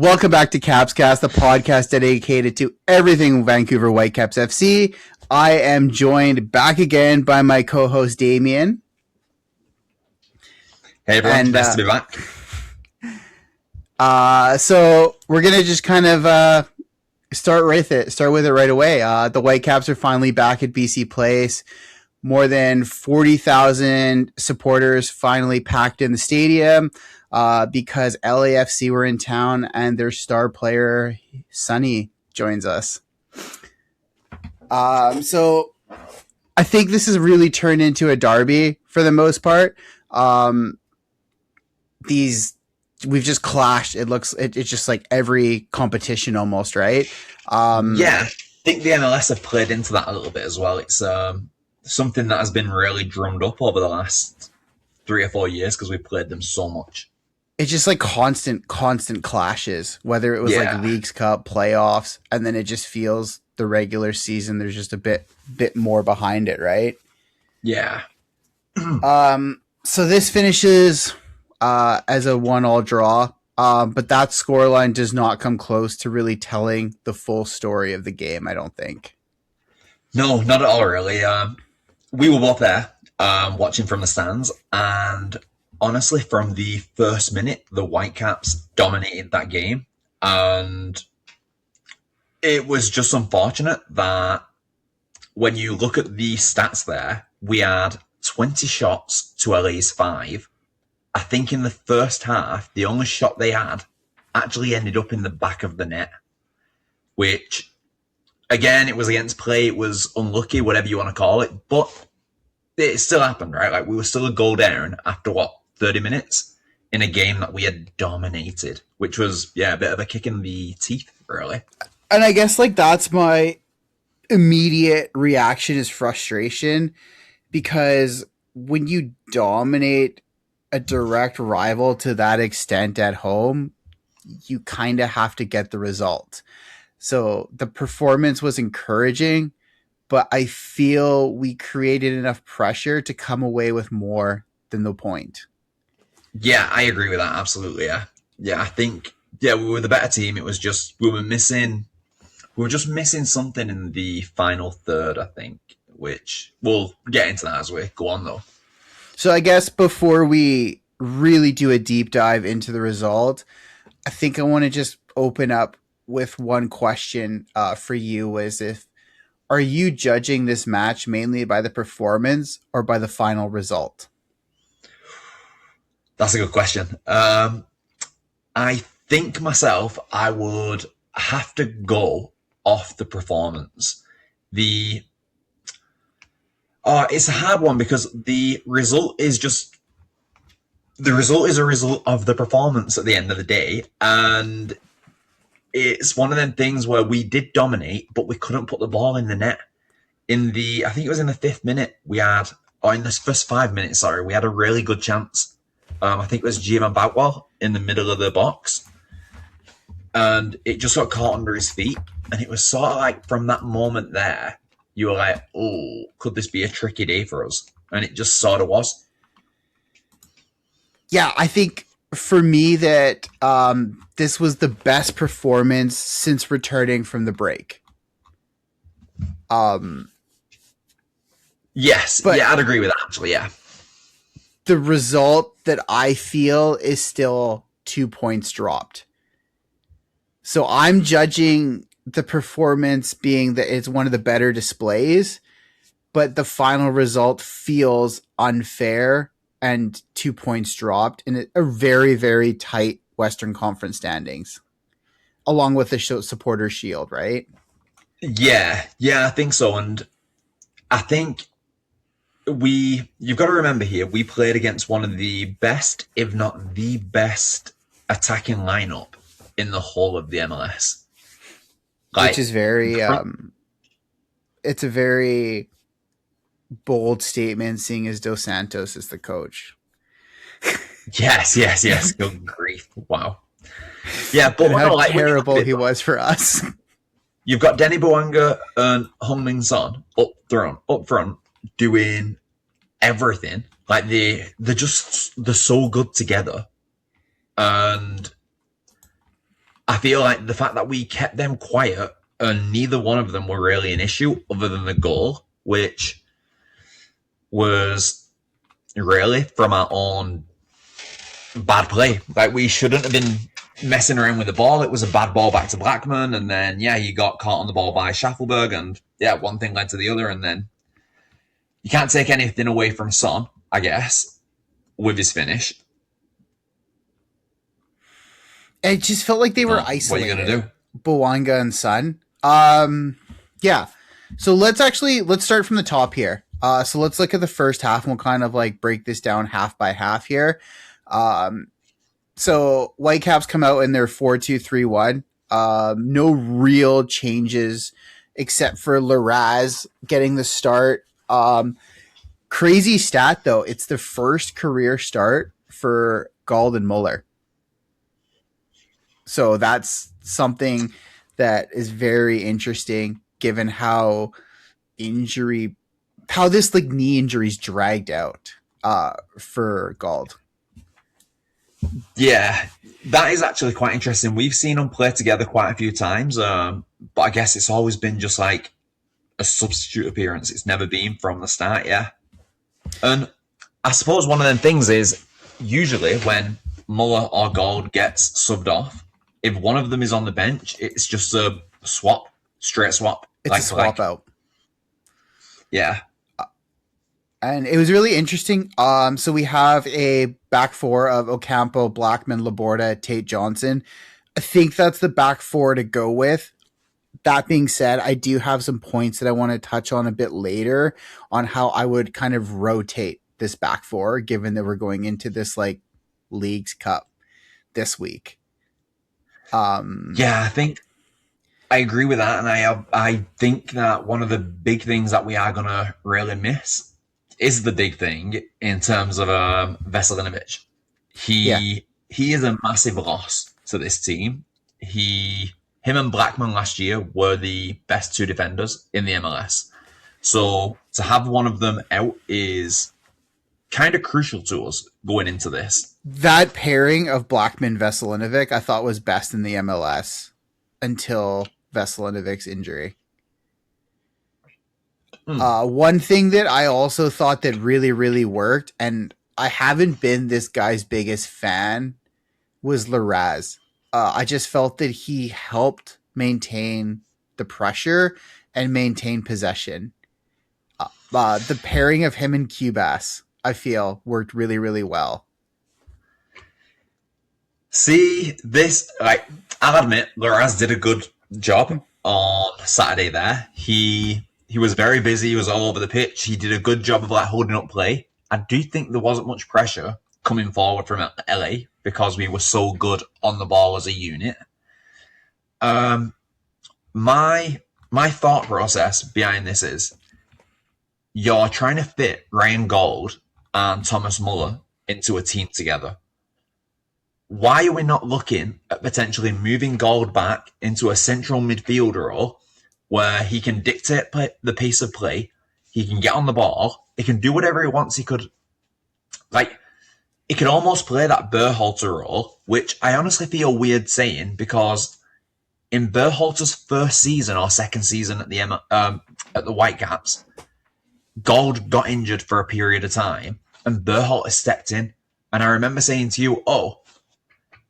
Welcome back to Capscast, the podcast dedicated to everything Vancouver Whitecaps FC. I am joined back again by my co-host Damien. Hey everyone, nice to be back. So we're gonna just kind of start with it right away. The Whitecaps are finally back at BC Place. More than 40,000 supporters finally packed in the stadium. Because LAFC were in town and their star player, Sonny, joins us. So I think this has really turned into a derby for the most part. We've just clashed. It's just like every competition almost, right? Yeah, I think the MLS have played into that a little bit as well. It's something that has been really drummed up over the last 3 or 4 years because we played them so much. It's just like constant clashes, whether it was like Leagues Cup, playoffs, and then it just feels the regular season. There's just a bit more behind it, right? Yeah. So this finishes as a 1-1 draw, but that scoreline does not come close to really telling the full story of the game, I don't think. No, not at all, really. We were both there watching from the stands, and honestly, from the first minute, the Whitecaps dominated that game. And it was just unfortunate that when you look at the stats there, we had 20 shots to LA's 5. I think in the first half, the only shot they had actually ended up in the back of the net, which, again, it was against play. It was unlucky, whatever you want to call it. But it still happened, right? Like, we were still a goal down after, 30 minutes in a game that we had dominated, which was, a bit of a kick in the teeth, really. And I guess, that's my immediate reaction is frustration, because when you dominate a direct rival to that extent at home, you kind of have to get the result. So the performance was encouraging, but I feel we created enough pressure to come away with more than the point. Yeah, I agree with that. Absolutely. Yeah. I think, we were the better team. It was just, we were just missing something in the final third, I think, which we'll get into that as we go on though. So I guess before we really do a deep dive into the result, I think I want to just open up with one question for you are you judging this match mainly by the performance or by the final result? That's a good question. I think myself, I would have to go off the performance. It's a hard one because the result is a result of the performance at the end of the day. And it's one of them things where we did dominate, but we couldn't put the ball in the net. I think it was in the 5th minute, in the first 5 minutes, we had a really good chance. I think it was Jima Bagwell in the middle of the box. And it just got caught under his feet. And it was sort of like from that moment there, you were like, oh, could this be a tricky day for us? And it just sort of was. Yeah, I think for me that this was the best performance since returning from the break. Yes, I'd agree with that, actually, yeah. The result that I feel is still 2 points dropped. So I'm judging the performance being that it's one of the better displays, but the final result feels unfair and 2 points dropped in a very, very tight Western Conference standings, along with the supporter shield, right? Yeah, I think so. And I think you've got to remember here, we played against one of the best, if not the best, attacking lineup in the whole of the MLS. Which is very, it's a very bold statement, seeing as Dos Santos is the coach. Yes. Good grief. Wow. Yeah, but how terrible he was for us. You've got Denny Bouanga and Heung-min Son up front doing everything. Like they're so good together. And I feel like the fact that we kept them quiet and neither one of them were really an issue other than the goal, which was really from our own bad play. Like, we shouldn't have been messing around with the ball. It was a bad ball back to Blackman, and then he got caught on the ball by Schaffelberg, and one thing led to the other, and then you can't take anything away from Son, I guess, with his finish. It just felt like they were What are you isolated. gonna do? Bouanga and Son. Yeah. So let's start from the top here. So let's look at the first half, and we'll kind of like break this down half by half here. So Whitecaps come out in their 4-2-3-1. No real changes except for Larraz getting the start. Crazy stat though, it's the first career start for Gauld and Muller. So that's something that is very interesting given how this like knee injuries dragged out for Gauld. Yeah, that is actually quite interesting. We've seen them play together quite a few times, but I guess it's always been just like a substitute appearance. It's never been from the start, yeah. And I suppose one of them things is usually when Muller or Gauld gets subbed off, if one of them is on the bench, it's just a straight swap. It's a swap out. Yeah. And it was really interesting. So we have a back four of Ocampo, Blackman, Laborda, Tate Johnson. I think that's the back four to go with. That being said, I do have some points that I want to touch on a bit later on how I would kind of rotate this back four, given that we're going into this like Leagues Cup this week. I think I agree with that, and I think that one of the big things that we are gonna really miss is the big thing in terms of Veselinovic. He is a massive loss to this team. Him and Blackman last year were the best two defenders in the MLS. So to have one of them out is kind of crucial to us going into this. That pairing of Blackman Veselinovic I thought was best in the MLS until Veselinovic's injury. One thing that I also thought that really, really worked, and I haven't been this guy's biggest fan, was Larraz. I just felt that he helped maintain the pressure and maintain possession. The pairing of him and Cubas, I feel, worked really, really well. See, I'll admit, Larraz did a good job on Saturday there. He was very busy. He was all over the pitch. He did a good job of like holding up play. I do think there wasn't much pressure coming forward from LA because we were so good on the ball as a unit. My thought process behind this is you're trying to fit Ryan Gauld and Thomas Muller into a team together. Why are we not looking at potentially moving Gauld back into a central midfielder role where he can dictate the pace of play, he can get on the ball, he can do whatever he wants, he could almost play that Berhalter role, which I honestly feel weird saying because in Berhalter's first season or second season at the Whitecaps, Gauld got injured for a period of time and Berhalter stepped in. And I remember saying to you,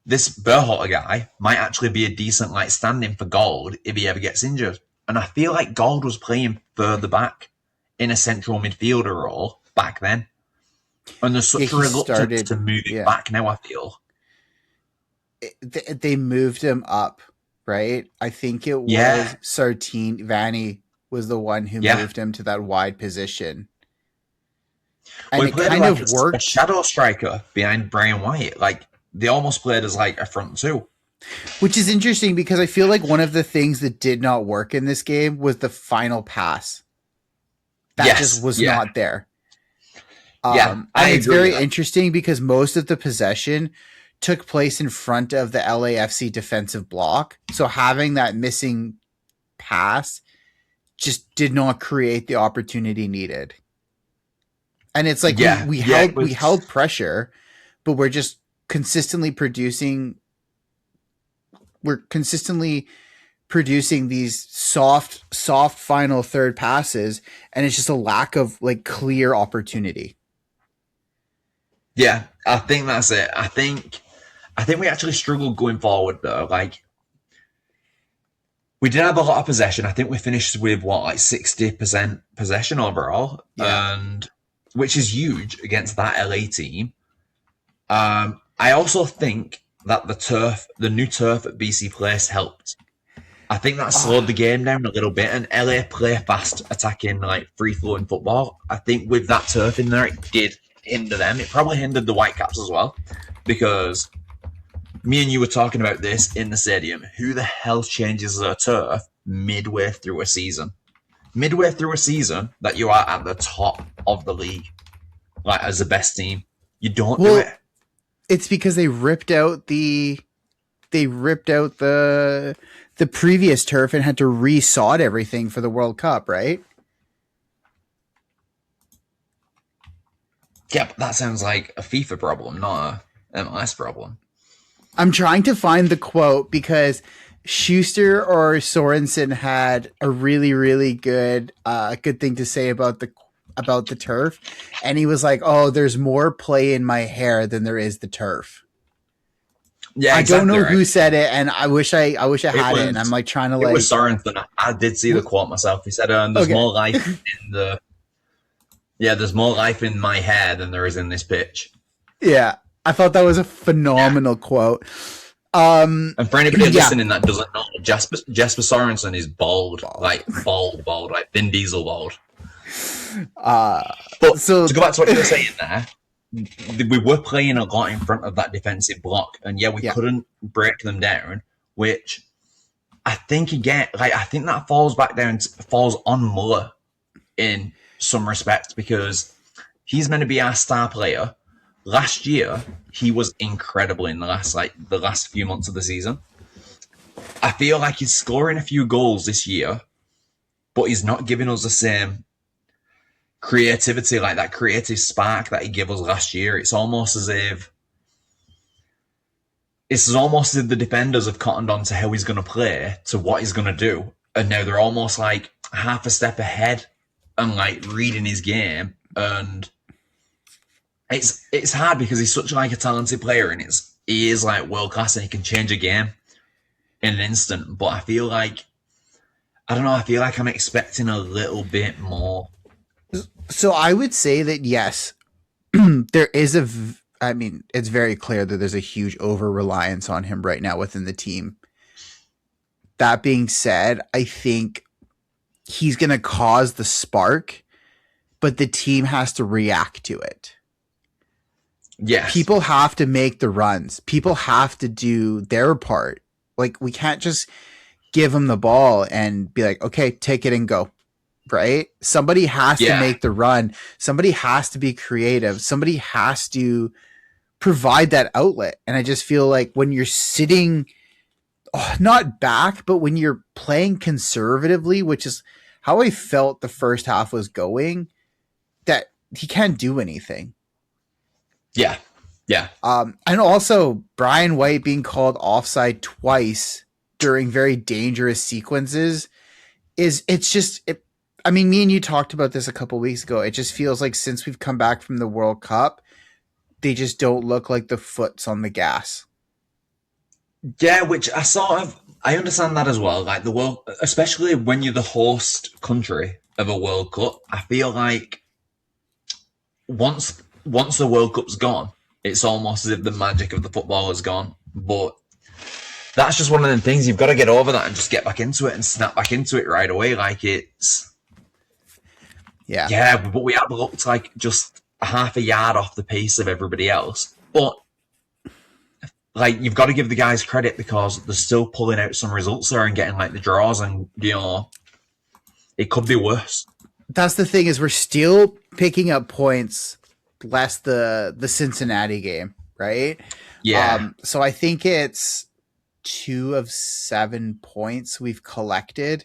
this Berhalter guy might actually be a decent stand-in for Gauld if he ever gets injured. And I feel like Gauld was playing further back in a central midfielder role back then. And there's such a reluctance to move him back now, I feel. They moved him up, right? I think it was Sartini. Vanni was the one who moved him to that wide position. And it kind of worked. A shadow striker behind Brian White. They almost played as a front two. Which is interesting because I feel like one of the things that did not work in this game was the final pass. That just was not there. And it's very interesting because most of the possession took place in front of the LAFC defensive block. So having that missing pass just did not create the opportunity needed. And it's like we held pressure, but we're just consistently producing we're consistently producing these soft final third passes, and it's just a lack of like clear opportunity. Yeah, I think that's it. I think we actually struggled going forward though. Like we did have a lot of possession. I think we finished with what, like 60% possession overall, Yeah. and which is huge against that LA team. I also think that the new turf at BC Place helped. I think that slowed the game down a little bit, and LA play fast, attacking, like free flowing football. I think with that turf in there, it did hinder them. It probably hindered the Whitecaps as well, because me and you were talking about this in the stadium. Who the hell changes their turf midway through a season? Midway through a season that you are at the top of the league, like as the best team, you don't do it. It's because they ripped out the previous turf and had to re-sod everything for the World Cup, right? Yeah, but that sounds like a FIFA problem, not a MLS problem. I'm trying to find the quote because Schuster or Sorensen had a really, really good thing to say about the turf, and he was like, "Oh, there's more play in my hair than there is the turf." Yeah, I exactly don't know right. who said it, and I wish I had it. And I'm like trying to It was Sorensen. I did see the quote myself. He said, "There's more life in the there's more life in my hair than there is in this pitch." Yeah, I thought that was a phenomenal quote. And for anybody listening that doesn't know, Jesper Sorensen is bald, like Vin Diesel bald. But so to go back to what you were saying there, we were playing a lot in front of that defensive block, and we couldn't break them down, which I think again, like I think that falls on Muller in some respects, because he's meant to be our star player. Last year, he was incredible in the last few months of the season. I feel like he's scoring a few goals this year, but he's not giving us the same creativity, like that creative spark that he gave us last year. It's almost as if the defenders have cottoned on to how he's going to play, to what he's going to do, and now they're almost like half a step ahead and like reading his game. And it's hard because he's such like a talented player, and he is like world class, and he can change a game in an instant. But I feel like I'm expecting a little bit more. So I would say that yes, there is it's very clear that there's a huge over reliance on him right now within the team. That being said, I think he's going to cause the spark, but the team has to react to it. Yes. People have to make the runs. People have to do their part. Like, we can't just give them the ball and be like, okay, take it and go. Right? Somebody has to make the run. Somebody has to be creative. Somebody has to provide that outlet. And I just feel like when you're sitting, not back, but when you're playing conservatively, which is how I felt the first half was going, that he can't do anything. Yeah. Yeah. And also Brian White being called offside twice during very dangerous sequences I mean, me and you talked about this a couple weeks ago. It just feels like since we've come back from the World Cup, they just don't look like the foot's on the gas. Yeah, which I understand that as well. Like the world, especially when you're the host country of a World Cup, I feel like once the World Cup's gone, it's almost as if the magic of the football is gone. But that's just one of them things. You've got to get over that and just get back into it and snap back into it right away. Like yeah, but we have looked like just half a yard off the pace of everybody else. But like, you've got to give the guys credit because they're still pulling out some results there and getting like the draws, and it could be worse. That's the thing, is we're still picking up points, less the Cincinnati game, right? Yeah. So I think it's 2 of 7 points we've collected.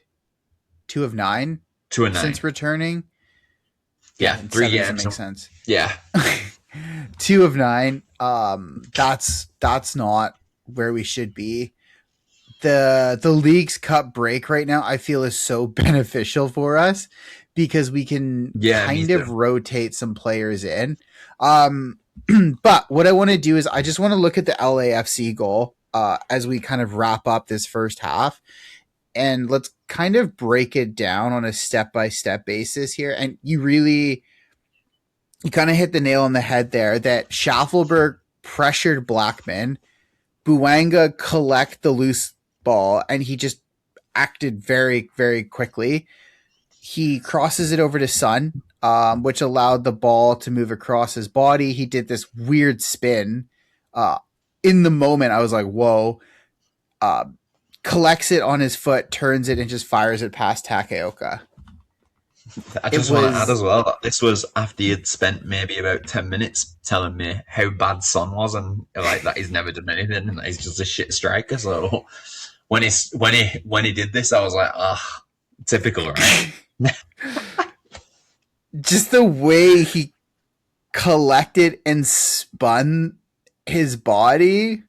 2 of 9. 2 of 9 since returning. Yeah, 3 games. Doesn't make sense. Yeah. 2 of 9. That's not where we should be. the League's Cup break right now, I feel, is so beneficial for us because we can Yeah, me kind of too. rotate some players in. Um, but what I want to do is I just want to look at the LAFC goal as we kind of wrap up this first half, and let's kind of break it down on a step by step basis here. And you kind of hit the nail on the head there that Schaffelberg pressured Blackman. Buanga collect the loose ball, and he just acted very, very quickly. He crosses it over to Sun, which allowed the ball to move across his body. He did this weird spin. In the moment, I was like, whoa. Collects it on his foot, turns it, and just fires it past Takaoka. I It just want to add was as well that this was after you'd spent maybe about 10 minutes telling me how bad Son was and like that he's never done anything and that he's just a shit striker. So when he did this, I was like, ah, typical, right? just the way he collected and spun his body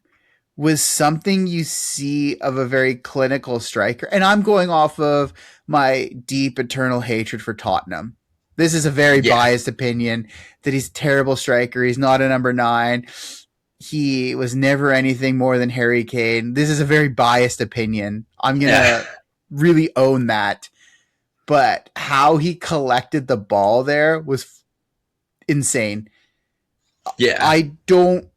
was something you see of a very clinical striker. And I'm going off of my deep eternal hatred for Tottenham. This is a very Yeah. biased opinion that he's a terrible striker. He's not a number 9. He was never anything more than Harry Kane. This is a very biased opinion. I'm going to really own that. But how he collected the ball there was insane. Yeah. I don't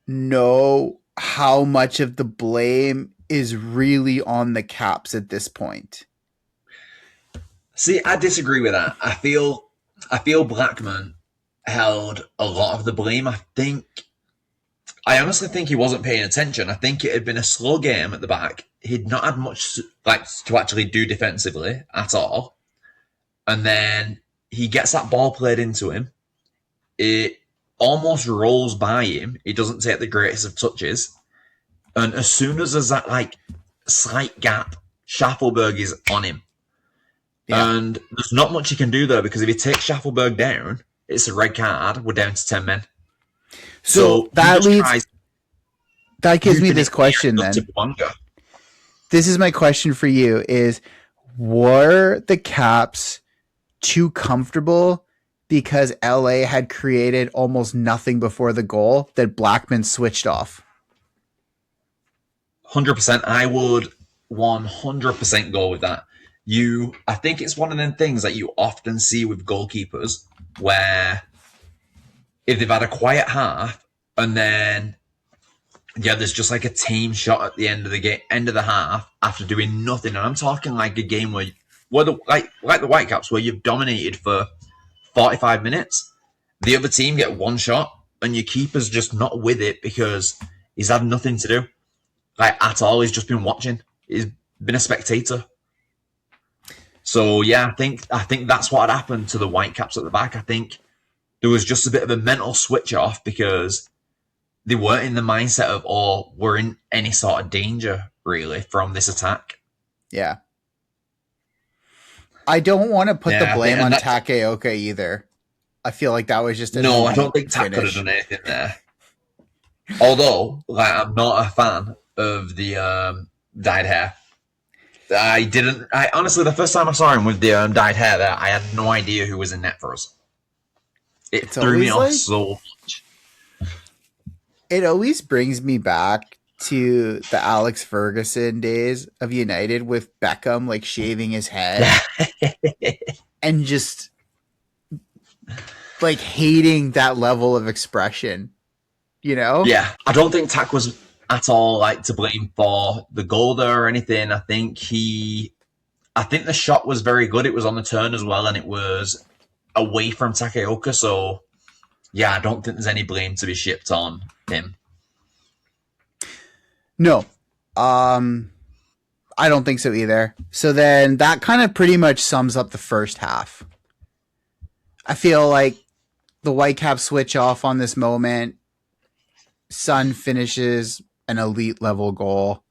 know how much of the blame is really on the Caps at this point. See, I disagree with that. I feel Blackman held a lot of the blame. I honestly think he wasn't paying attention. I think it had been a slow game at the back. He'd not had much to actually do defensively at all. And then he gets that ball played into him. It almost rolls by him. He doesn't take the greatest of touches. And as soon as there's that slight gap, Schaffelberg is on him. Yeah. And there's not much you can do there because if you take Schaffelberg down, it's a red card. We're down to 10 men. So that gives me this question then. This is my question for you is, were the Caps too comfortable because LA had created almost nothing before the goal that Blackman switched off? 100%. I would 100% go with that. I think it's one of them things that you often see with goalkeepers where if they've had a quiet half and then there's just like a team shot at the end of the half after doing nothing, and I'm talking like a game where like the Whitecaps where you've dominated for 45 minutes, the other team get one shot and your keeper's just not with it because he's had nothing to do at all. He's just been watching. He's been a spectator. So yeah, I think that's what had happened to the Whitecaps at the back. I think there was just a bit of a mental switch off because they weren't in the mindset of, we're in any sort of danger really from this attack. Yeah. I don't want to put the blame on Takaoka either. I feel like that was just I don't think Tak could have done anything there. Although, I'm not a fan of the dyed hair. I honestly, the first time I saw him with the dyed hair there, I had no idea who was in net for us. It threw me off so much. It always brings me back to the Alex Ferguson days of United with Beckham shaving his head and just hating that level of expression, you know? Yeah, I don't think Tak was at all to blame for the goal there or anything. I think the shot was very good. It was on the turn as well, and it was away from Takaoka. So yeah, I don't think there's any blame to be shipped on him. No, I don't think so either. So then that kind of pretty much sums up the first half. I feel like the Whitecaps switch off on this moment. Sun finishes an elite level goal.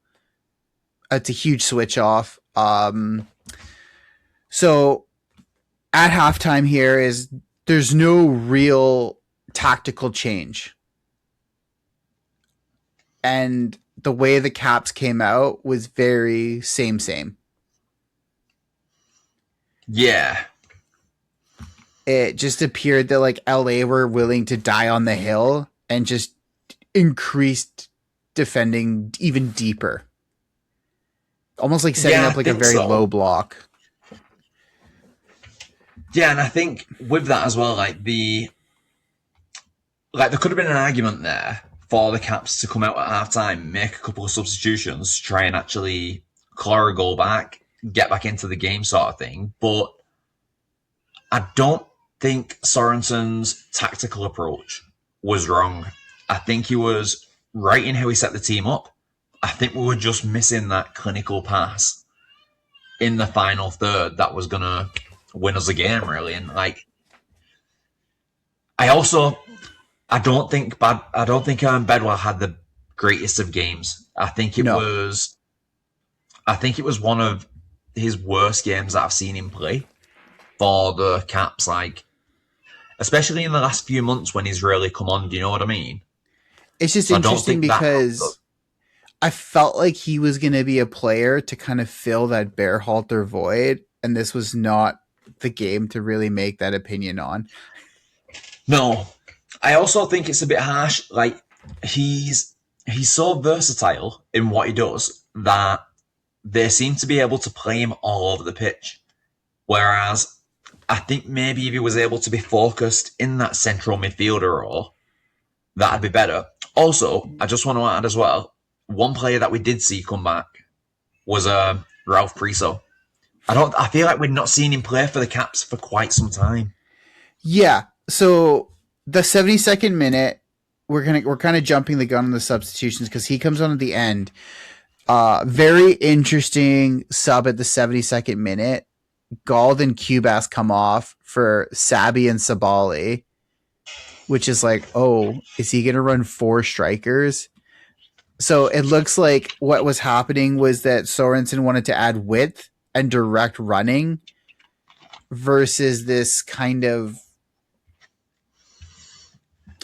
It's a huge switch off. So at halftime here there's no real tactical change. And the way the Caps came out was very same. Yeah. It just appeared that like LA were willing to die on the hill and just increased defending even deeper. Almost like setting Yeah, I up like a think very so. low block. Yeah, and I think with that as well, like there could have been an argument there for the Caps to come out at half time, make a couple of substitutions, try and actually claw a goal back, get back into the game sort of thing. But I don't think Sorensen's tactical approach was wrong. I think he was right in how he set the team up. I think we were just missing that clinical pass in the final third that was gonna win us a game, really. And like, I also I don't think Bedwell had the greatest of games. No. I think it was one of his worst games that I've seen him play for the Caps. Like, especially in the last few months when he's really come on. Do you know what I mean? It's just So I don't interesting think that helped because us. I felt like he was going to be a player to kind of fill that Bearhalter void, and this was not the game to really make that opinion on. No, I also think it's a bit harsh. Like he's so versatile in what he does that they seem to be able to play him all over the pitch. Whereas I think maybe if he was able to be focused in that central midfielder role, that'd be better. Also, I just want to add as well, one player that we did see come back was Ralph Priso. I feel like we've not seen him play for the Caps for quite some time. Yeah. So the 72nd minute, we're kind of jumping the gun on the substitutions because he comes on at the end. Very interesting sub at the 72nd minute. Gald and Cubas come off for Sabi and Sabali, which is like, oh, is he going to run 4 strikers? So it looks like what was happening was that Sorensen wanted to add width and direct running versus this kind of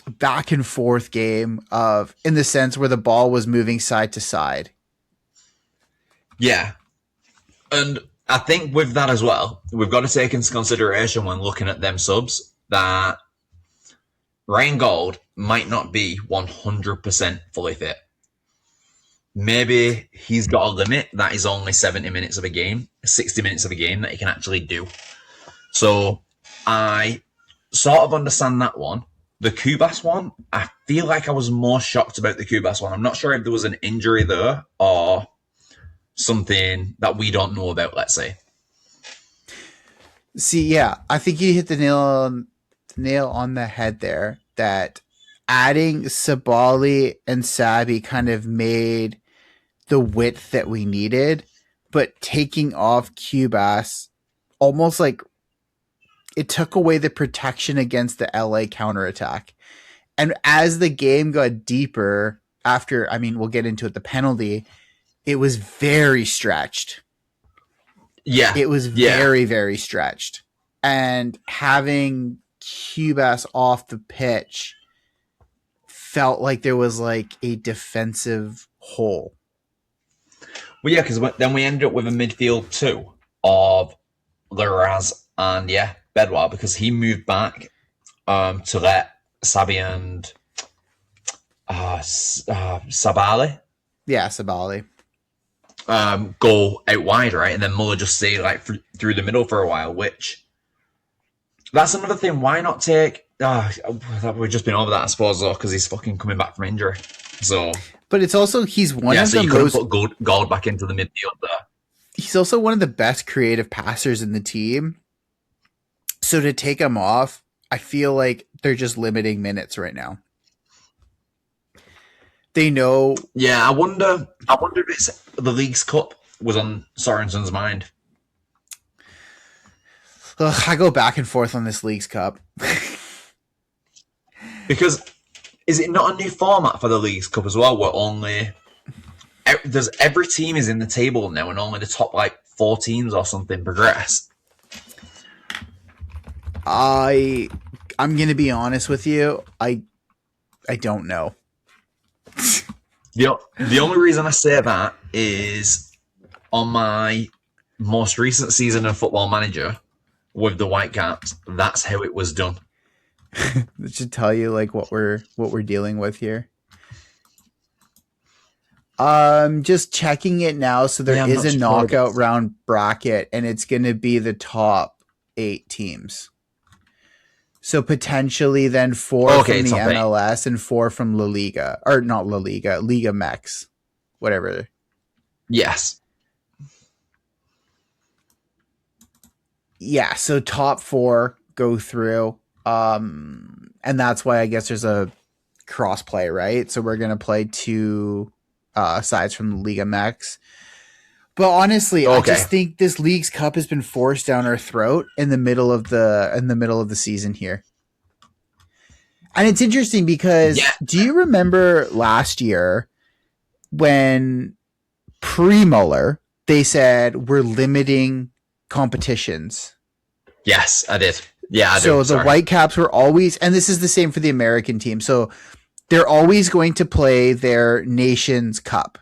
back and forth game of in the sense where the ball was moving side to side. Yeah, and I think with that as well, we've got to take into consideration when looking at them subs that Ryan Gold might not be 100% fully fit. Maybe he's got a limit that is only 70 minutes of a game, 60 minutes of a game that he can actually do. So I sort of understand that one. The Kubas one, I feel like I was more shocked about the Kubas one. I'm not sure if there was an injury there or something that we don't know about, let's say. See, yeah, I think you hit the nail on the head there. That adding Sabali and Sabi kind of made the width that we needed, but taking off Cubas almost like it took away the protection against the LA counterattack. And as the game got deeper, after, I mean, we'll get into it, the penalty, it was very stretched. Yeah. It was very, very stretched. And having Cubas off the pitch felt like there was like a defensive hole. Well, yeah, because then we ended up with a midfield 2 of Laraz and, yeah, Bedwar, because he moved back to let Sabi and Sabali Yeah, Sabali. Go out wide, right? And then Muller just stayed like through the middle for a while, which that's another thing. Why not take? We've just been over that, I suppose, though, because he's fucking coming back from injury. So, but it's also he's one of so the you most. Couldn't put Gold back into the midfield there. He's also one of the best creative passers in the team. So to take him off, I feel like they're just limiting minutes right now. They know. Yeah, I wonder if it's the League's Cup was on Sorensen's mind. I go back and forth on this League's Cup. Because is it not a new format for the League's Cup as well, where every team is in the table now and only the top like 4 teams or something progress? I'm gonna be honest with you. I don't know. the only reason I say that is on my most recent season of Football Manager with the Whitecaps, that's how it was done. That should tell you like what we're dealing with here. Just checking it now. So there Yeah, I'm is not a too sure about knockout round bracket, and it's going to be the top 8 teams. So potentially then 4 Okay, from the top eight. MLS and 4 from La Liga, or not La Liga, Liga MX, whatever. Yes. Yeah. So top 4 go through. And that's why I guess there's a cross play, right? So we're gonna play 2 sides from the Liga MX. But honestly, I Okay. just think this League's Cup has been forced down our throat in the middle of the season here. And it's interesting because Yeah. do you remember last year when pre-Muller they said we're limiting competitions? Yes, I did. Yeah, I do. So the Sorry. Whitecaps were always, and this is the same for the American team. So they're always going to play their Nations Cup,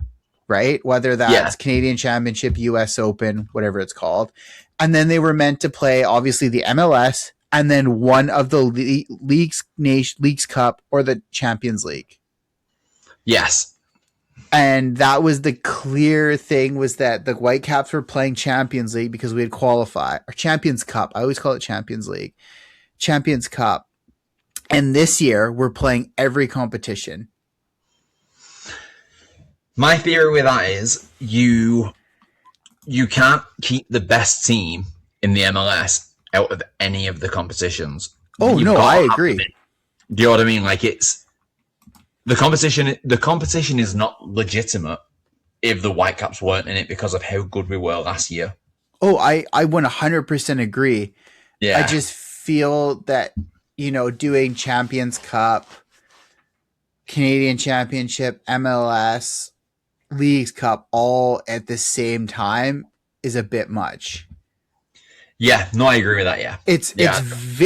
right? Whether that's Yeah. Canadian Championship, US Open, whatever it's called. And then they were meant to play obviously the MLS and then one of the leagues Cup or the Champions League. Yes. And that was the clear thing, was that the Whitecaps were playing Champions League because we had qualified, or Champions Cup. I always call it Champions League, Champions Cup. And this year we're playing every competition. My theory with that is you can't keep the best team in the MLS out of any of the competitions. Oh, You've no, got to I have agree. them in. Do you know what I mean? Like, it's the competition. The competition is not legitimate if the Whitecaps weren't in it because of how good we were last year. Oh, I 100% agree. Yeah. I just feel that, doing Champions Cup, Canadian Championship, MLS, Leagues Cup all at the same time is a bit much. Yeah, no, I agree with that. Yeah.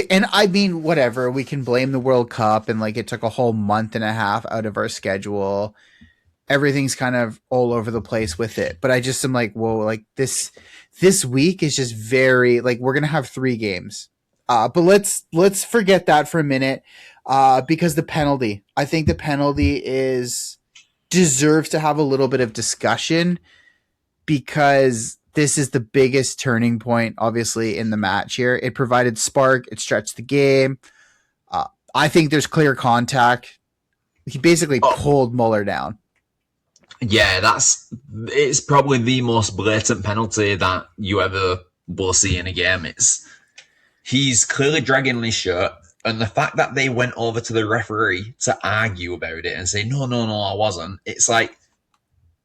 And I mean, whatever, we can blame the World Cup and like it took a whole month and a half out of our schedule. Everything's kind of all over the place with it. But I just am like, whoa, like this week is just very, like, we're going to have 3 games. But let's forget that for a minute. Because the penalty, I think the penalty deserves to have a little bit of discussion, because this is the biggest turning point, obviously, in the match here. It provided spark. It stretched the game. I think there's clear contact. He basically pulled Muller down. Yeah, it's probably the most blatant penalty that you ever will see in a game. He's clearly dragging on his shirt, and the fact that they went over to the referee to argue about it and say, no, I wasn't. It's like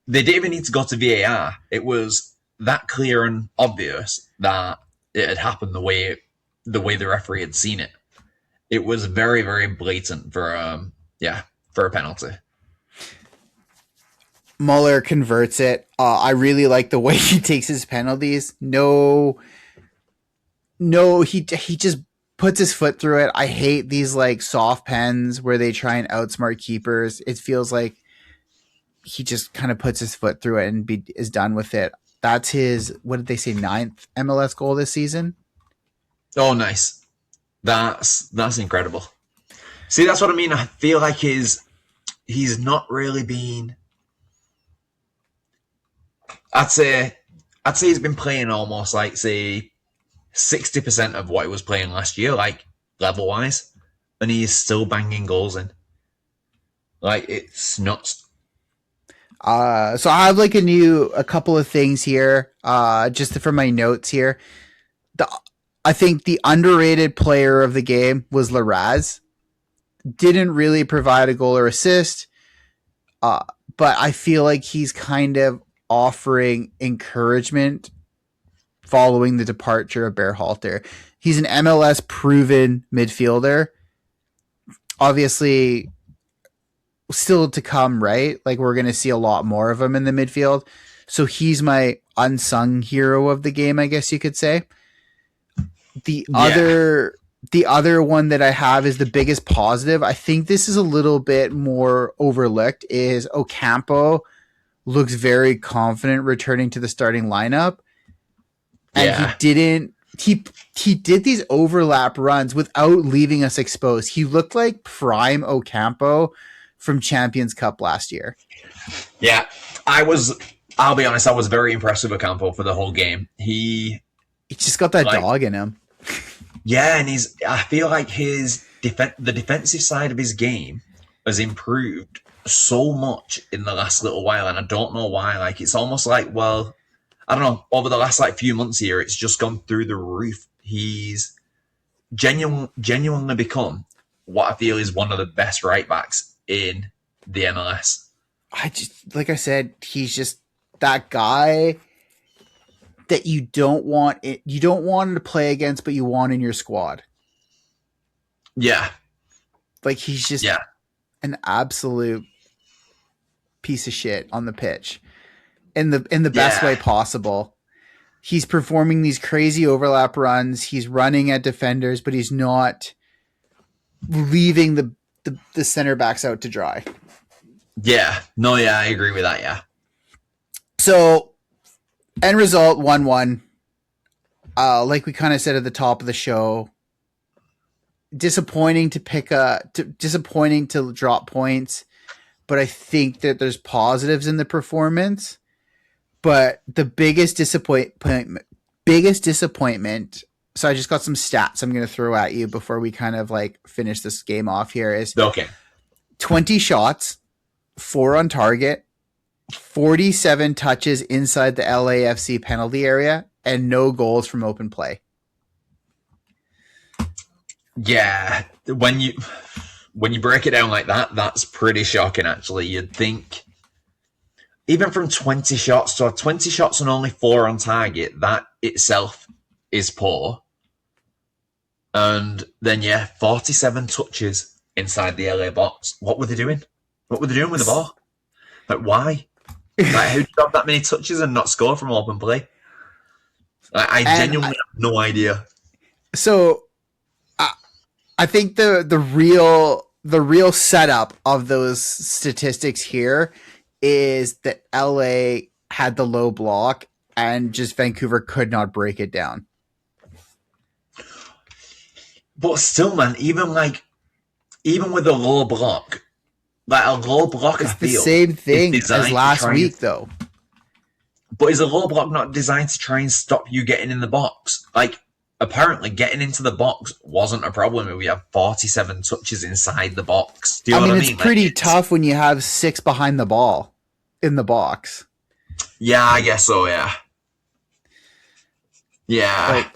they didn't even need to go to VAR. It was that clear and obvious that it had happened the way the referee had seen it. It was very, very blatant for a penalty. Muller converts it. I really like the way he takes his penalties. No, he just puts his foot through it. I hate these like soft pens where they try and outsmart keepers. It feels like he just kind of puts his foot through it and is done with it. That's his, what did they say, 9th MLS goal this season? Oh, nice. That's incredible. See, that's what I mean. I feel like he's not really been. I'd say he's been playing almost like, say, 60% of what he was playing last year, like level wise, and he's still banging goals in. Like, it's nuts. So I have like a couple of things here, just for my notes here. I think the underrated player of the game was Larraz. Didn't really provide a goal or assist, but I feel like he's kind of offering encouragement following the departure of Berhalter. He's an MLS proven midfielder. Obviously, still to come, right? Like, we're going to see a lot more of him in the midfield. So he's my unsung hero of the game, I guess you could say. The other the other one that I have is the biggest positive. I think this is a little bit more overlooked. Is Ocampo looks very confident returning to the starting lineup, and he Yeah. didn't. He did these overlap runs without leaving us exposed. He looked like prime Ocampo from Champions Cup last year. Yeah. I'll be honest, I was very impressed with Ocampo for the whole game. He just got that Like- dog in him. Yeah, and I feel like the defensive side of his game has improved so much in the last little while, and I don't know why. Like, it's almost like, well, I don't know, over the last like few months here, it's just gone through the roof. He's genuinely become what I feel is one of the best right backs in the MLS. I just, like I said, he's just that guy that you don't want him to play against, but you want in your squad. Yeah, Like, he's just yeah, an absolute piece of shit on the pitch in the best Yeah. way possible. He's performing these crazy overlap runs. He's running at defenders, but he's not leaving the center backs out to dry. yeah. No, yeah, I agree with that. Yeah, So, end result 1-1. Like we kind of said at the top of the show, disappointing to drop points, but I think that there's positives in the performance. But the biggest disappointment. So I just got some stats I'm going to throw at you before we kind of like finish this game off here. Is okay. 20 shots, 4 on target, 47 touches inside the LAFC penalty area, and no goals from open play. Yeah, when you break it down like that, that's pretty shocking. Actually, you'd think even from 20 shots, so 20 shots and only 4 on target, that itself is poor. And then, yeah, 47 touches inside the LA box. What were they doing? What were they doing with the ball? Like, why? Like, how do you have that many touches and not score from open play? Like, I genuinely have no idea. So I think the real setup of those statistics here is that LA had the low block and just Vancouver could not break it down. But still, man, even with a low block, like a low block, It's I the feel same thing is designed as to last try week, and, though. But is a low block not designed to try and stop you getting in the box? Like, apparently, getting into the box wasn't a problem if we have 47 touches inside the box. Do you know what I mean? It's pretty Like, tough when you have 6 behind the ball in the box. Yeah, I guess so. Yeah, yeah,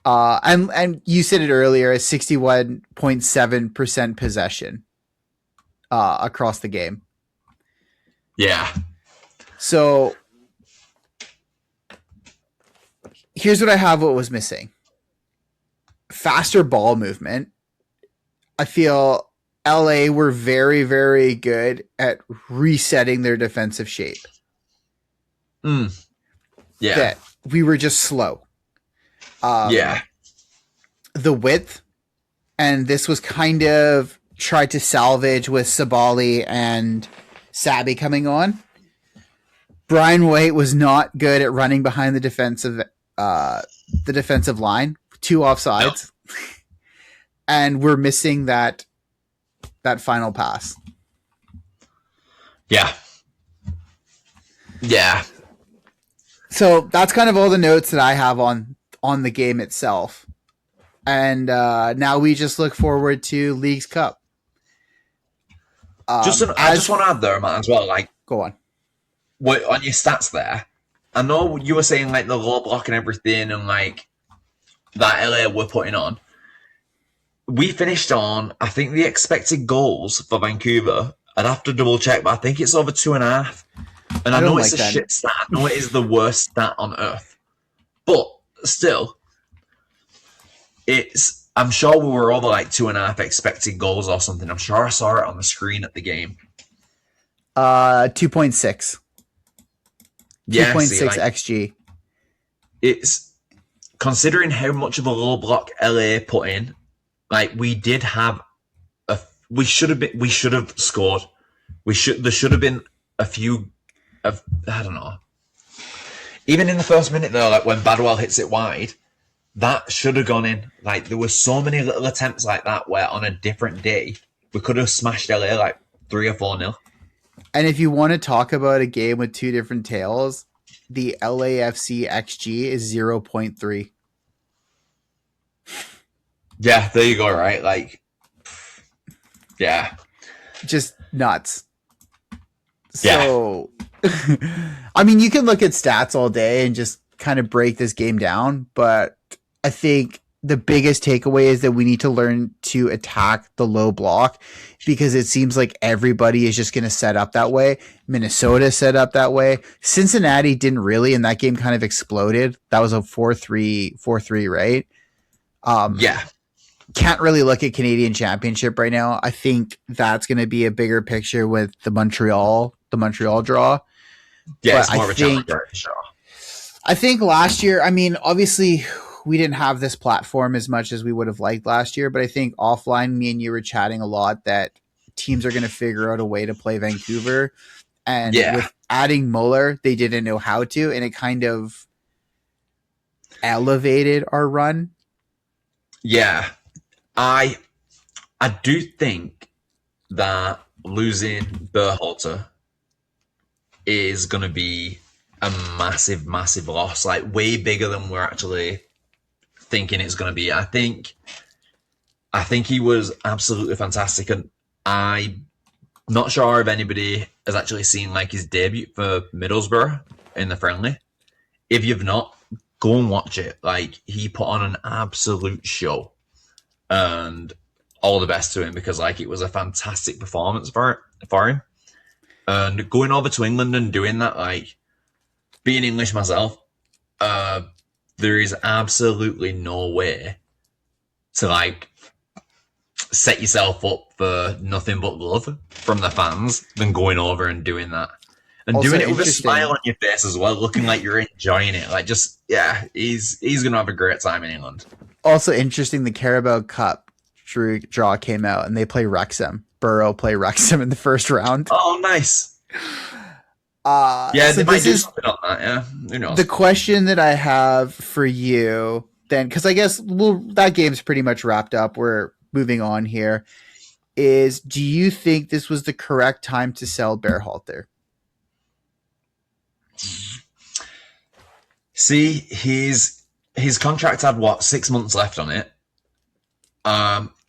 And you said it earlier, a 61.7% possession across the game. yeah. So here's what I have what was missing. Faster ball movement. I feel LA were very, very good at resetting their defensive shape. Yeah, That we were just slow. yeah, The width, and this was kind of tried to salvage with Sabali and Sabby coming on. Brian White was not good at running behind the defensive line. 2 offsides, and we're missing that final pass. yeah, yeah. So that's kind of all the notes that I have on the game itself. And now we just look forward to Leagues Cup. I just want to add there, Matt, as well. Like, Go on. what on your stats there? I know you were saying like the low block and everything, and like that LA we're putting on. We finished on, I think, the expected goals for Vancouver. I'd have to double check, but I think it's over 2.5. And I know it's a shit stat. I know it is the worst stat on earth. But still, I'm sure we were over like 2.5 expected goals or something. I'm sure I saw it on the screen at the game. 2.6. Yeah, 2.6 see, like, XG. it's considering how much of a low block LA put in, like we did have we should have scored. There should have been a few of, I don't know. Even in the first minute though, like when Badwell hits it wide, that should have gone in. Like there were so many little attempts like that where on a different day we could have smashed LA like 3 or 4-0. And if you want to talk about a game with two different tails, the LAFC XG is 0.3. Yeah, there you go, right? Like, yeah. Just nuts. So, I mean, you can look at stats all day and just kind of break this game down, but I think the biggest takeaway is that we need to learn to attack the low block because it seems like everybody is just going to set up that way. Minnesota set up that way. Cincinnati didn't really, and that game kind of exploded. That was a 4-3, right? Yeah. Can't really look at Canadian Championship right now. I think that's going to be a bigger picture with the Montreal draw. Yeah, it's more of a challenge, sure. I think last year, I mean, obviously we didn't have this platform as much as we would have liked last year, but I think offline, me and you were chatting a lot that teams are going to figure out a way to play Vancouver. And with adding Muller, they didn't know how to, and it kind of elevated our run. Yeah. I do think that losing Berhalter is going to be a massive, massive loss, like way bigger than we're actually thinking it's going to be. I think he was absolutely fantastic, and I'm not sure if anybody has actually seen like his debut for Middlesbrough in the friendly. If you've not, go and watch it. Like, he put on an absolute show, and all the best to him because like it was a fantastic performance for him. And going over to England and doing that, like being English myself, there is absolutely no way to like set yourself up for nothing but love from the fans than going over and doing that. And also doing it with a smile on your face as well, looking like you're enjoying it. Like, just, yeah, he's going to have a great time in England. Also interesting, the Carabao Cup draw came out, and they play Wrexham. Borough play Wrexham in the first round. Oh, nice. Yeah, so they might do something on that, yeah. Who knows? The question that I have for you, then, because I guess that game's pretty much wrapped up. We're moving on here. Is, do you think this was the correct time to sell Berhalter? See, his contract had 6 months left on it.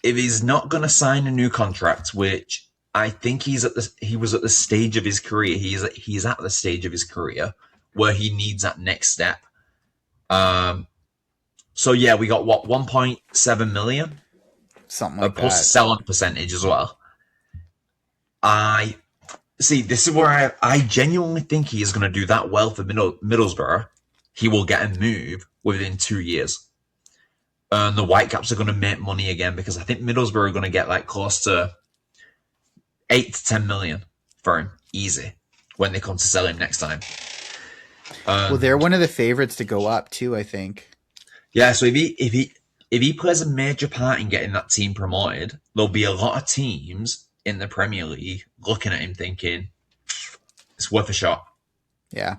If he's not going to sign a new contract, which I think he was at the stage of his career, he's at the stage of his career where he needs that next step. So yeah, we got 1.7 million, something like plus that, sell-on percentage as well. I see. This is where I genuinely think he is going to do that well for Middlesbrough. He will get a move within 2 years. And the Whitecaps are going to make money again because I think Middlesbrough are going to get like close to 8 to 10 million for him, easy, when they come to sell him next time. Well, they're one of the favorites to go up too, I think. Yeah, so if he plays a major part in getting that team promoted, there'll be a lot of teams in the Premier League looking at him thinking it's worth a shot. Yeah.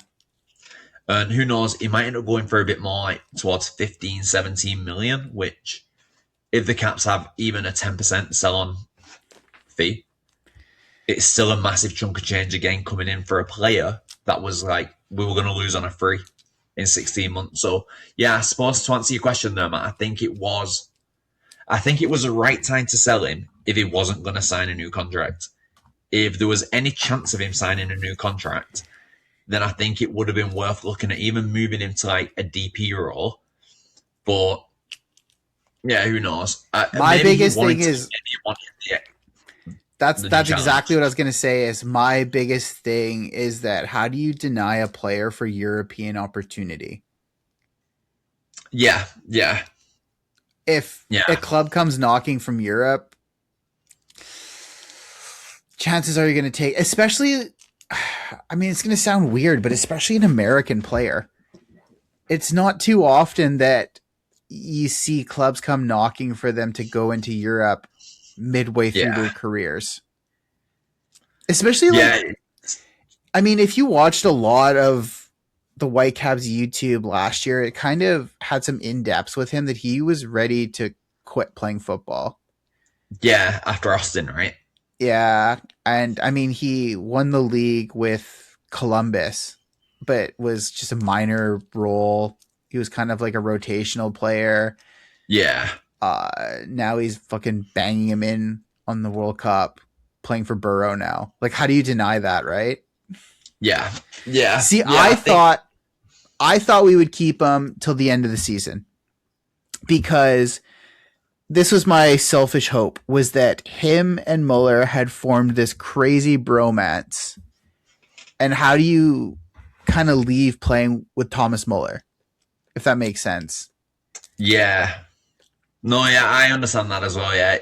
And who knows, he might end up going for a bit more, like towards 15, 17 million, which if the Caps have even a 10% sell-on fee, it's still a massive chunk of change again coming in for a player that was like, we were going to lose on a free in 16 months. So yeah, I suppose to answer your question there, Matt, I think it was the right time to sell him if he wasn't going to sign a new contract. If there was any chance of him signing a new contract, then I think it would have been worth looking at even moving him to like a DP role. But yeah, who knows? My biggest thing is that's exactly what I was going to say. Is my biggest thing is that how do you deny a player for European opportunity? Yeah. If a club comes knocking from Europe, chances are you're going to take, especially. I mean, it's going to sound weird, but especially an American player. It's not too often that you see clubs come knocking for them to go into Europe midway through Yeah. their careers. Especially Yeah. I mean, if you watched a lot of the Whitecaps YouTube last year, it kind of had some in-depths with him that he was ready to quit playing football. Yeah. After Austin, right? Yeah, and I mean, he won the league with Columbus, but was just a minor role. He was kind of like a rotational player. Yeah. Now he's fucking banging him in on the World Cup, playing for Burrow now. Like, how do you deny that, right? Yeah. Yeah. See, Yeah. I thought we would keep him till the end of the season because this was my selfish hope, was that him and Muller had formed this crazy bromance. And how do you kind of leave playing with Thomas Muller, if that makes sense? Yeah. No, yeah, I understand that as well. Yeah,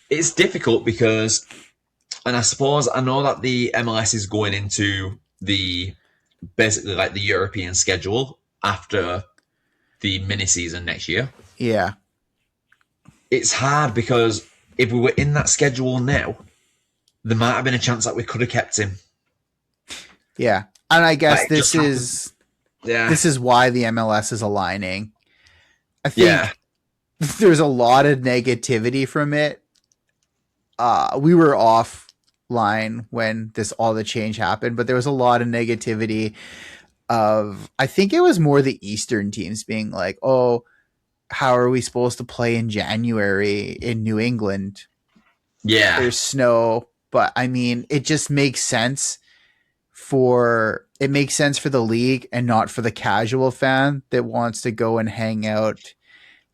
it's difficult because, and I suppose I know that the MLS is going into the basically like the European schedule after the mini season next year. Yeah. It's hard because if we were in that schedule now, there might have been a chance that we could have kept him. Yeah. And I guess Like, this is why the MLS is aligning. I think there's a lot of negativity from it. We were offline when all the change happened, but there was a lot of negativity of, I think it was more the Eastern teams being like, oh, how are we supposed to play in January in New England? Yeah. There's snow. But I mean, it just makes sense for the league and not for the casual fan that wants to go and hang out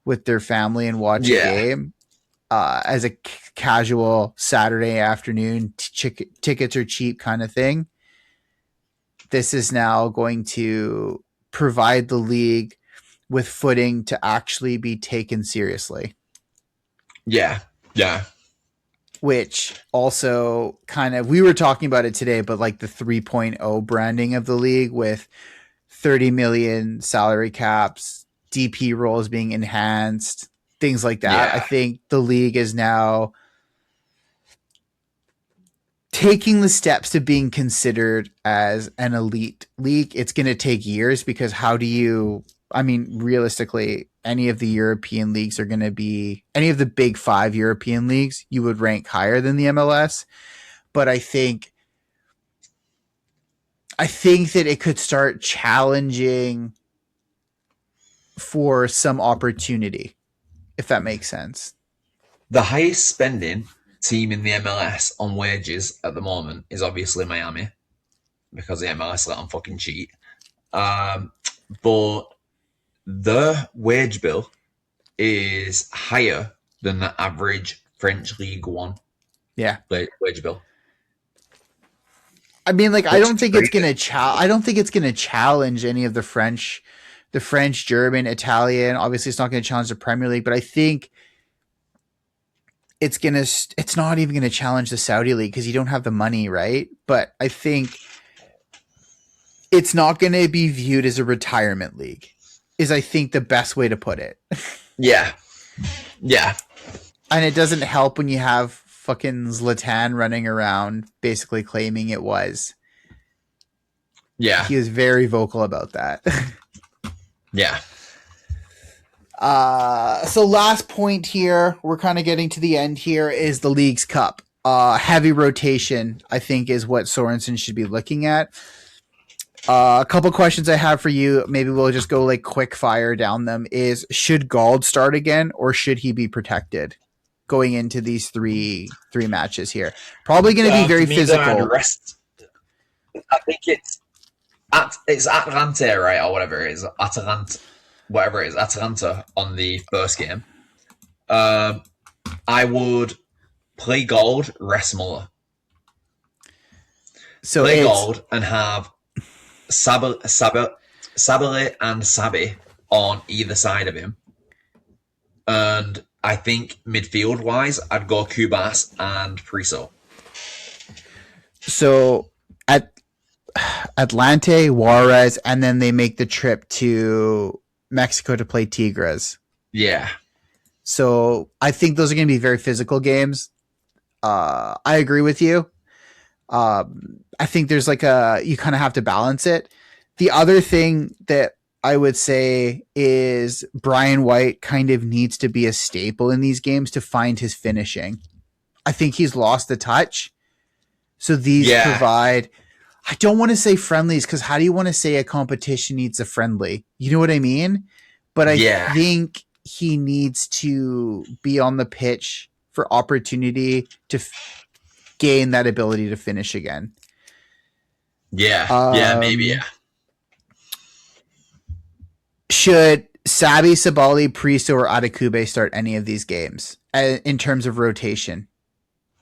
with their family and watch a game. As a casual Saturday afternoon, tickets are cheap kind of thing. This is now going to provide the league with footing to actually be taken seriously. Yeah. Yeah. Which also kind of, we were talking about it today, but like the 3.0 branding of the league with 30 million salary caps, DP roles being enhanced, things like that. Yeah. I think the league is now taking the steps to being considered as an elite league. It's going to take years because realistically, any of the European leagues are going to be, any of the big 5 European leagues, you would rank higher than the MLS. But I think that it could start challenging for some opportunity, if that makes sense. The highest spending team in the MLS on wages at the moment is obviously Miami because the MLS let them fucking cheat. But the wage bill is higher than the average French League One. Yeah, wage bill. I mean, like, I don't think it's gonna challenge any of the French, German, Italian. Obviously, it's not going to challenge the Premier League, but I think it's not even going to challenge the Saudi League because you don't have the money, right? But I think it's not going to be viewed as a retirement league, is I think the best way to put it. Yeah. And it doesn't help when you have fucking Zlatan running around basically claiming it was. Yeah. He was very vocal about that. Yeah. So last point here, we're kind of getting to the end here, is the League's Cup. Heavy rotation, I think, is what Sorensen should be looking at. A couple questions I have for you. Maybe we'll just go like quick fire down them. Is, should Gauld start again or should he be protected going into these three matches here? Probably going to be very physical. I think it's Atalanta, right, or whatever it is. Atalanta on the first game. I would play Gauld, rest Muller. So play Gauld and have Sabale and Sabi on either side of him. And I think midfield-wise, I'd go Kubas and Priso. So at Atlante, Juarez, and then they make the trip to Mexico to play Tigres. Yeah. So I think those are going to be very physical games. I agree with you. I think there's like you kind of have to balance it. The other thing that I would say is Brian White kind of needs to be a staple in these games to find his finishing. I think he's lost the touch. So these provide, I don't want to say friendlies because how do you want to say a competition needs a friendly? You know what I mean? But I think he needs to be on the pitch for opportunity to gain that ability to finish again. Yeah, maybe, yeah. Should Sabi, Sabali, Priso, or Adekube start any of these games in terms of rotation?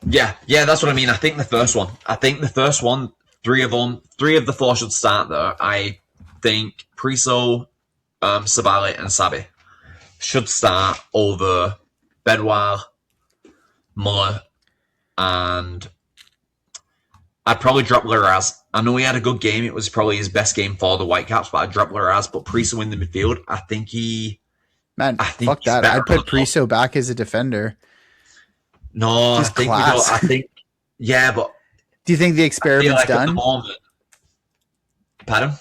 Yeah, that's what I mean. I think the first one, three of the four should start there. I think Priso, Sabali, and Sabi should start over Bedwar, Muller, and I'd probably drop Larraz. I know he had a good game. It was probably his best game for the Whitecaps, but I'd drop Larraz. But Priso in the midfield, I think fuck that. I'd put Priso back as a defender. No, He's class. But do you think the experiment's done? Pardon?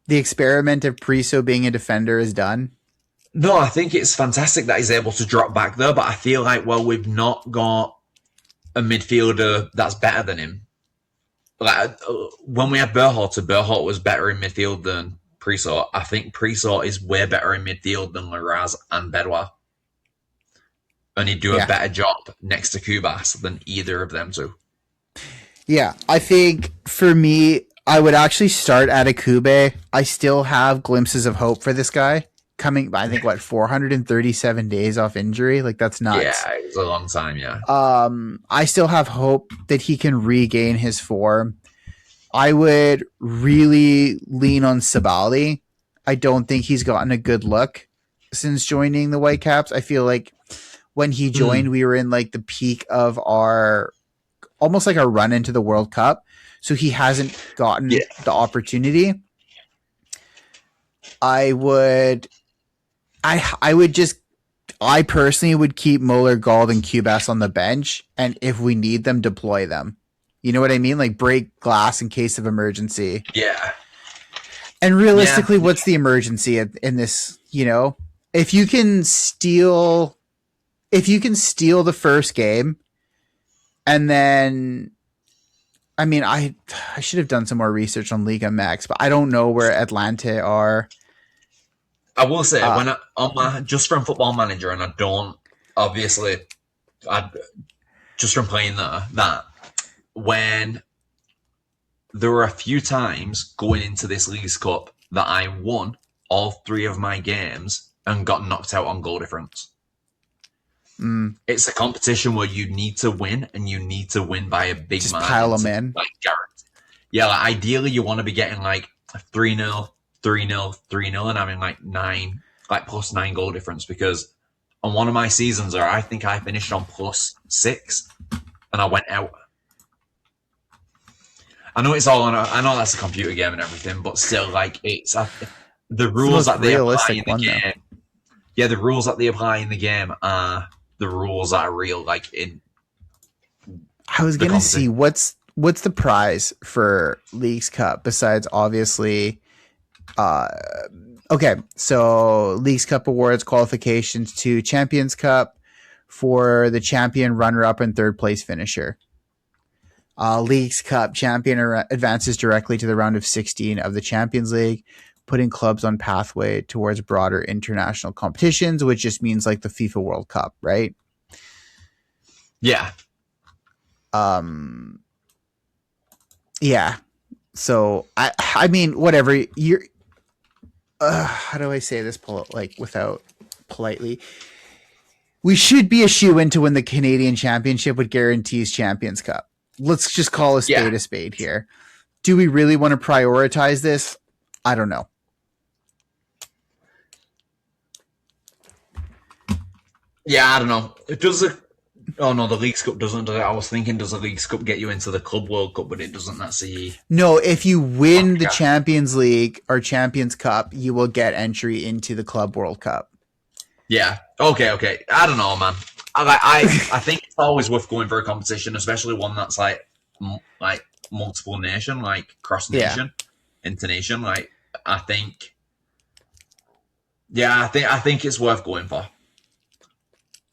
The experiment of Priso being a defender is done? No, I think it's fantastic that he's able to drop back there, but I feel like, well, we've not got a midfielder that's better than him. Like, when we had Berhalter was better in midfield than Priso. I think Priso is way better in midfield than Larraz and Bedwar. And he'd do a better job next to Kubas than either of them two. Yeah, I think for me, I would actually start at Akube. I still have glimpses of hope for this guy. Coming, I think, 437 days off injury? Like, that's nuts. Yeah, it's a long time, yeah. I still have hope that he can regain his form. I would really lean on Sabali. I don't think he's gotten a good look since joining the Whitecaps. I feel like when he joined, we were in like the peak of almost like our run into the World Cup. So he hasn't gotten the opportunity. I personally would keep Muller, Gald, and Kubas on the bench, and if we need them, deploy them. You know what I mean? Like break glass in case of emergency. Yeah. And realistically, what's the emergency in this? You know, if you can steal the first game, and then, I mean, I should have done some more research on Liga MX, but I don't know where Atlante are. I will say, just from Football Manager, and I don't, obviously, just from playing that, when there were a few times going into this Leagues Cup that I won all three of my games and got knocked out on goal difference. It's a competition where you need to win, and you need to win by a big margin. Just pile them in. Like, guarantee. Yeah, like, ideally you want to be getting like 3-0, 3-0, 3-0, and having like plus 9 goal difference, because on one of my seasons I think I finished on +6 and I went out. I know it's all I know that's a computer game and everything, but still, like, it's the rules that they apply in the game. Yeah, the rules that they apply in the game are the rules that are real. Like in, I was gonna see what's the prize for Leagues Cup besides obviously. Okay, so Leagues Cup awards qualifications to Champions Cup for the champion, runner-up, and third place finisher. Leagues Cup champion advances directly to the round of 16 of the Champions League, putting clubs on pathway towards broader international competitions, which just means like the FIFA World Cup, right? Yeah. Yeah. So I mean, whatever you're. How do I say this without politely? We should be a shoe-in to win the Canadian Championship, which guarantees Champions Cup. Let's just call a spade here. Do we really want to prioritize this? I don't know. Yeah, I don't know. It does. Oh no, the Leagues Cup doesn't do it. I was thinking, does the Leagues Cup get you into the Club World Cup? But it doesn't. That's the No, if you win the yeah. Champions League or Champions Cup, you will get entry into the Club World Cup. Yeah. Okay. I don't know, man. I think it's always worth going for a competition, especially one that's like multiple nation, like cross Yeah. nation, internation. Like I think, yeah, I think it's worth going for.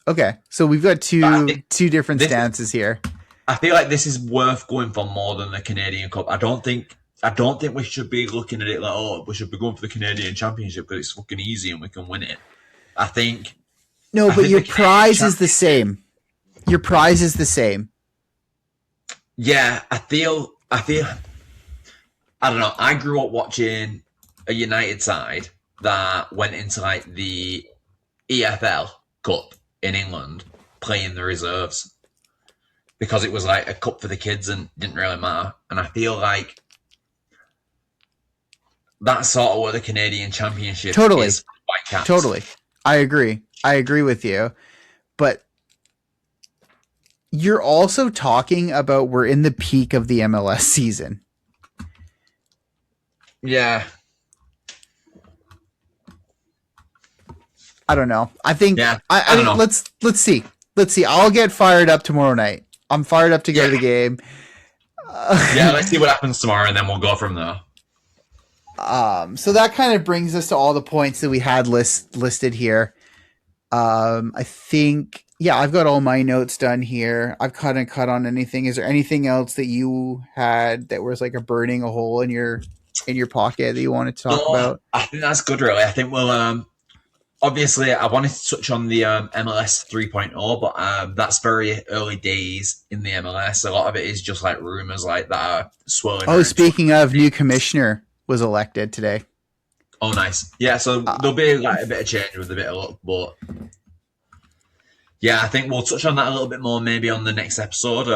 Okay, so we've got But I two different this stances here. I feel like this is worth going for more than the Canadian Cup. I don't think we should be looking at it like, oh, we should be going for the Canadian Championship because it's fucking easy and we can win it. I think No, I but think your the Canadian prize is the Championship. same. Your prize is the same. Yeah, I don't know. I grew up watching a United side that went into like the EFL Cup in England playing the reserves because it was like a cup for the kids and didn't really matter. And I feel like that's sort of what the Canadian Championship Totally, is for Whitecaps. totally. I agree. I agree with you. But you're also talking about we're in the peak of the MLS season. Yeah, I don't know. I think yeah. I I don't think know. let's see. Let's see. I'll get fired up tomorrow night. I'm fired up to go Yeah, to the game. yeah. Let's see what happens tomorrow, and then we'll go from there. So that kind of brings us to all the points that we had listed here. I think, yeah, I've got all my notes done here. I've kind of cut on anything. Is there anything else that you had that was like a burning a hole in your pocket that you wanted to talk No, about? I think that's good. Really, I think we'll obviously, I wanted to touch on the MLS 3.0, but that's very early days in the MLS. A lot of it is just like rumors like that are swirling Oh, around. speaking of, new commissioner was elected today. Oh, nice. Yeah, so Uh, there'll be like a bit of change with a bit of luck, but yeah, I think we'll touch on that a little bit more maybe on the next episode.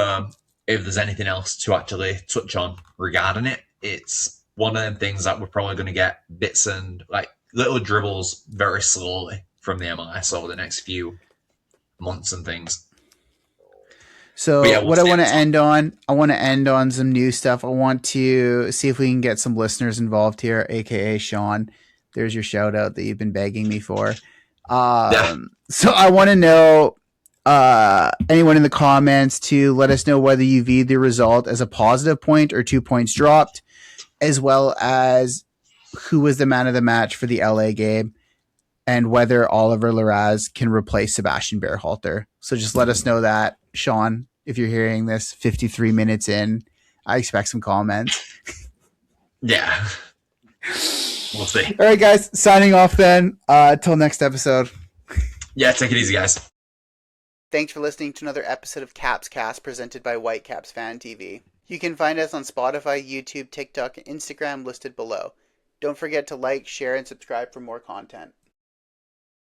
If there's anything else to actually touch on regarding it, it's one of them things that we're probably going to get bits and like little dribbles very slowly from the MLS over the next few months and things. But So yeah, we'll what I see. want to end on, I want to end on some new stuff. I want to see if we can get some listeners involved here, aka Sean. There's your shout out that you've been begging me for. Yeah, So I want to know anyone in the comments to let us know whether you viewed the result as a positive point or 2 points dropped, as well as who was the man of the match for the LA game, and whether Oliver Larraz can replace Sebastian Berhalter. So just let us know that, Sean, if you're hearing this 53 minutes in. I expect some comments. yeah. We'll see. All right, guys, signing off then. Till next episode. Yeah, take it easy, guys. Thanks for listening to another episode of Caps Cast presented by Whitecaps Fan TV. You can find us on Spotify, YouTube, TikTok, and Instagram listed below. Don't forget to like, share, and subscribe for more content.